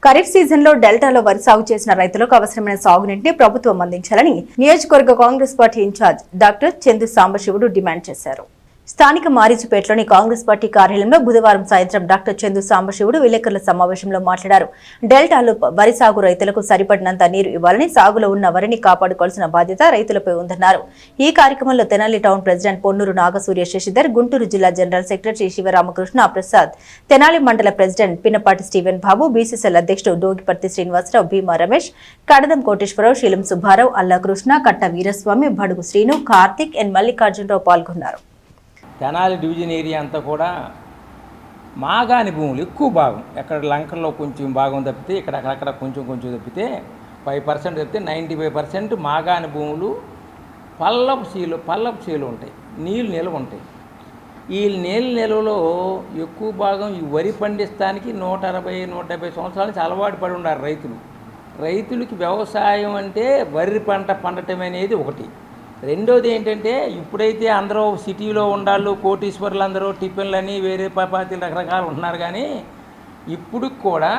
ఖరీఫ్ సీజన్లో డెల్టాలో వరి సాగు చేసిన రైతులకు అవసరమైన సాగునీటిని ప్రభుత్వం అందించాలని నియోజకవర్గ Congress party incharge doctor Chandu Sambasivudu demand చేశారు. స్థానిక మారిచిపేటలోని కాంగ్రెస్ పార్టీ కార్యాలయంలో బుధవారం సాయంత్రం డాక్టర్ చందు సాంబశివుడు విలేకరుల సమావేశంలో మాట్లాడారు. డెల్టాలో వరి సాగు రైతులకు సరిపడినంత నీరు ఇవ్వాలని, సాగులో ఉన్న వరిని కాపాడుకోవాల్సిన బాధ్యత రైతులపై ఉందన్నారు. ఈ కార్యక్రమంలో తెనాలి టౌన్ ప్రెసిడెంట్ పొన్నూరు నాగసూర్య శశిధర్, గుంటూరు జిల్లా జనరల్ సెక్రటరీ శివరామకృష్ణ ప్రసాద్, తెనాలి మండల ప్రెసిడెంట్ పిన్నపాటి స్టీవెన్ బాబు, బీసీసీఎల్ అధ్యక్షుడు డోగిపర్తి శ్రీనివాసరావు, భీమా రమేష్, కడదం కోటేశ్వరరావు, శీలం సుబ్బారావు, అల్లా కృష్ణ, కట్ట వీరస్వామి, బడుగు శ్రీను, కార్తిక్ ఎన్ మల్లికార్జునరావు పాల్గొన్నారు. తెనాలి డివిజన్ ఏరియా అంతా కూడా మాగాని భూములు ఎక్కువ భాగం, ఎక్కడ లంకల్లో కొంచెం భాగం తప్పితే ఇక్కడ అక్కడక్కడ కొంచెం తప్పితే 5% తప్పితే 95% మాగాని భూములు పల్లపు చేలు ఉంటాయి, నీళ్ళు నిల్వ ఉంటాయి. ఈ నీళ్ళ నిల్వలో ఎక్కువ భాగం ఈ వరి పండిస్తానికి 160-170 సంవత్సరాల నుంచి అలవాటు పడి ఉన్నారు రైతులకి. వ్యవసాయం అంటే వరి పంట పండటం అనేది ఒకటి. రెండోది ఏంటంటే, ఇప్పుడైతే అందరూ సిటీలో ఉండాళ్ళు, కోటీశ్వర్లు అందరూ టిఫిన్లని వేరే పాపాతీలు రకరకాలు ఉంటున్నారు. కానీ ఇప్పుడు కూడా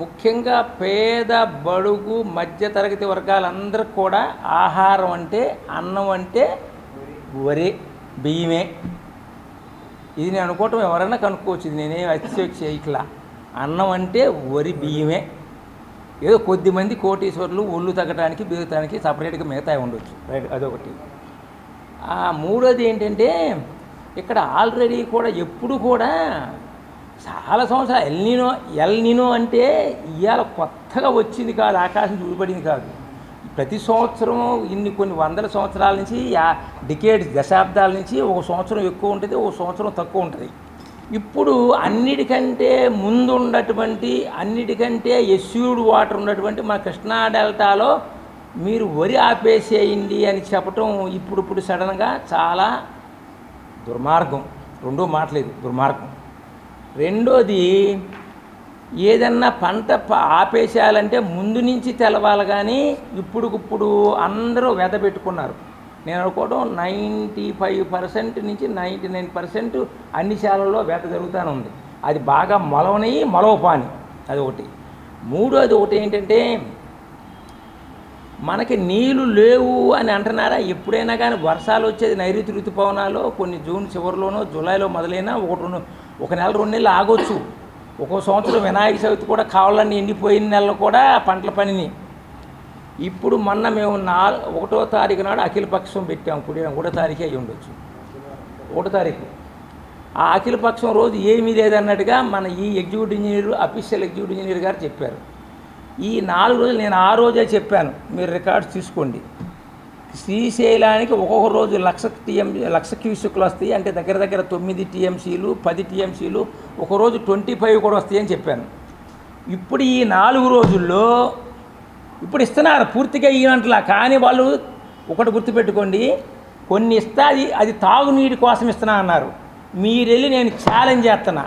ముఖ్యంగా పేద బడుగు మధ్యతరగతి వర్గాలందరికీ కూడా ఆహారం అంటే, అన్నం అంటే వరి బియ్యమే. ఇది నేను అనుకోవటం ఎవరైనా కనుక్కోవచ్చు, ఇది నేనే అతిశయోక్తి చేయట్లా. అన్నం అంటే వరి బియ్యమే. ఏదో కొద్దిమంది కోటీశ్వర్లు ఒళ్ళు తగ్గడానికి బీగటానికి సపరేట్గా మిగతాయి ఉండొచ్చు, రైట్, అదొకటి. మూడోది ఏంటంటే, ఇక్కడ ఆల్రెడీ కూడా ఎప్పుడు కూడా చాలా సంవత్సరాలు ఎల్నినో అంటే ఇవాళ కొత్తగా వచ్చింది కాదు, ఆకాశం చూపబడింది కాదు. ప్రతి సంవత్సరం కొన్ని వందల సంవత్సరాల నుంచి, డికేడ్స్ దశాబ్దాల నుంచి ఒక సంవత్సరం ఎక్కువ ఉంటుంది, ఒక సంవత్సరం తక్కువ ఉంటుంది. ఇప్పుడు అన్నిటికంటే ముందు ఉన్నటువంటి, అన్నిటికంటే ఎస్యూర్డ్ వాటర్ ఉన్నటువంటి మన కృష్ణా డెల్టాలో మీరు వరి ఆపేసేయండి అని చెప్పటం ఇప్పుడు సడన్గా చాలా దుర్మార్గం. రెండో మాటలేదు, దుర్మార్గం. రెండోది, ఏదన్నా పంట ఆపేసేయాలంటే ముందు నుంచి తెలవాలి. కానీ ఇప్పుడు అందరూ వెదబెట్టుకున్నారు. నేను అనుకోవడం 95% నుంచి 99% అన్ని శాలల్లో వేట జరుగుతూనే ఉంది. అది బాగా మొలవపాని, అది ఒకటి. మూడోది ఒకటి ఏంటంటే, మనకి నీళ్ళు లేవు అని అంటున్నారా? ఎప్పుడైనా కానీ వర్షాలు వచ్చేది నైరుతి ఋతుపవనాలు కొన్ని జూన్ చివరిలోనో జూలైలో మొదలైనా ఒక నెల 2 నెలలు ఆగొచ్చు. ఒక్కో సంవత్సరం వినాయక చవితి కూడా కావాలని ఎండిపోయిన నెలలు కూడా పంటల పనిని. ఇప్పుడు మొన్న మేము 1వ తారీఖు నాడు అఖిలపక్షం పెట్టాము. 1వ తారీఖే అయ్యి ఉండొచ్చు, 1వ తారీఖు. ఆ అఖిలపక్షం రోజు ఏమీ లేదన్నట్టుగా మన ఈ అఫీషియల్ ఎగ్జిక్యూటివ్ ఇంజనీర్ గారు చెప్పారు. ఈ 4 రోజులు నేను ఆ రోజే చెప్పాను, మీరు రికార్డ్స్ తీసుకోండి. శ్రీశైలానికి ఒక్కొక్క రోజు 1,00,000 క్యూసెక్లు వస్తాయి, అంటే దగ్గర 9 టీఎంసీలు 10 టీఎంసీలు, ఒకరోజు 25 కూడా వస్తాయని చెప్పాను. ఇప్పుడు ఈ 4 రోజుల్లో ఇప్పుడు ఇస్తున్నారు పూర్తిగా ఇవ్వట్లా. కానీ వాళ్ళు ఒకటి గుర్తుపెట్టుకోండి, కొన్ని ఇస్తా అది తాగునీటి కోసం ఇస్తున్నా అన్నారు. మీరెళ్ళి నేను ఛాలెంజ్ చేస్తున్నా,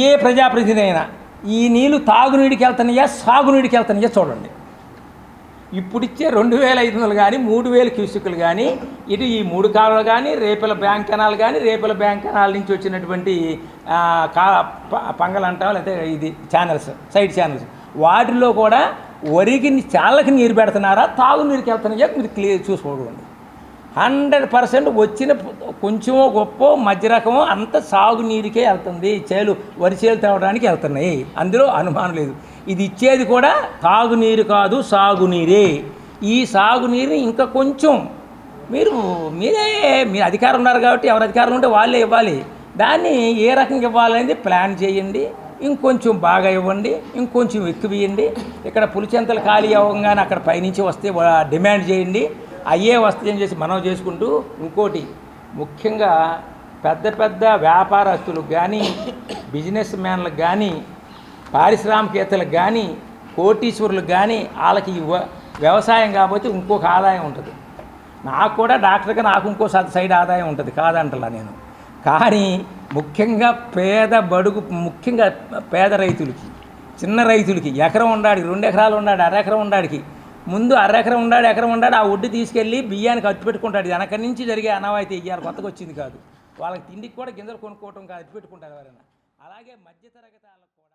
ఏ ప్రజాప్రతినిధి అయినా ఈ నీళ్ళు తాగునీటికి వెళ్తున్నాయా సాగునీటికి వెళ్తున్నాయా చూడండి. ఇప్పుడు ఇచ్చే 2,500 కానీ 3,000 క్యూసెక్లు కానీ, ఇటు ఈ 3 కాలువలు కానీ, రేపల బ్యాంక్ కెనాల్ కానీ, రేపల బ్యాంక్ కెనాల్ నుంచి వచ్చినటువంటి పంగలు అంటాం, లేకపోతే ఇది ఛానల్స్, సైడ్ ఛానల్స్, వాటిల్లో కూడా వరికి చాలకి నీరు పెడుతున్నారా తాగునీరుకి వెళ్తున్నాయా మీరు క్లియర్ చూసుకోండి. 100% వచ్చిన కొంచెమో గొప్ప మధ్య రకమో అంత సాగునీరుకే వెళ్తుంది. వరి చేలు తేవడానికి వెళ్తున్నాయి, అందులో అనుమానం లేదు. ఇది ఇచ్చేది కూడా తాగునీరు కాదు, సాగునీరే. ఈ సాగునీరుని ఇంకా కొంచెం మీరు అధికారం ఉన్నారు కాబట్టి, ఎవరు అధికారం ఉంటే వాళ్ళే ఇవ్వాలి. దాన్ని ఏ రకంగా ఇవ్వాలనేది ప్లాన్ చేయండి. ఇంకొంచెం బాగా ఇవ్వండి, ఇంకొంచెం ఎక్కువ ఇవ్వండి. ఇక్కడ పులిచెంతలు ఖాళీ అవ్వగానే అక్కడ పైనుంచి వస్తే డిమాండ్ చేయండి, అయ్యే వస్తాయని చేసి మనం చేసుకుంటూ. ఇంకోటి ముఖ్యంగా పెద్ద వ్యాపారస్తులకు కానీ, బిజినెస్ మ్యాన్లకు కానీ, పారిశ్రామికవేత్తలకు కానీ, కోటీశ్వరులకు కానీ, వాళ్ళకి వ్యవసాయం కాకపోతే ఇంకొక ఆదాయం ఉంటుంది. నాకు కూడా డాక్టర్గా నాకు ఇంకో సైడ్ ఆదాయం ఉంటుంది, కాదంటలా నేను. కానీ ముఖ్యంగా ముఖ్యంగా పేద రైతులకి, చిన్న రైతులకి, ఎకరం ఉండాడు, 2 ఎకరాలు ఉండాడు, 1/2 ఎకరం ఉండాడికి, ముందు 1/2 ఎకరం ఉండాడు, ఎకరం ఉండాడు, ఆ ఒడ్డు తీసుకెళ్ళి బియ్యానికి ఖర్చు పెట్టుకుంటాడు. వెనక నుంచి జరిగే అనవాయితీ ఇయ్యాలి, కొత్తగా వచ్చింది కాదు. వాళ్ళకి తిండికి కూడా గింజలు కొనుక్కోవటం కాదు, ఖర్చు పెట్టుకుంటారు ఎవరైనా. అలాగే మధ్యతరగతి వాళ్ళకు కూడా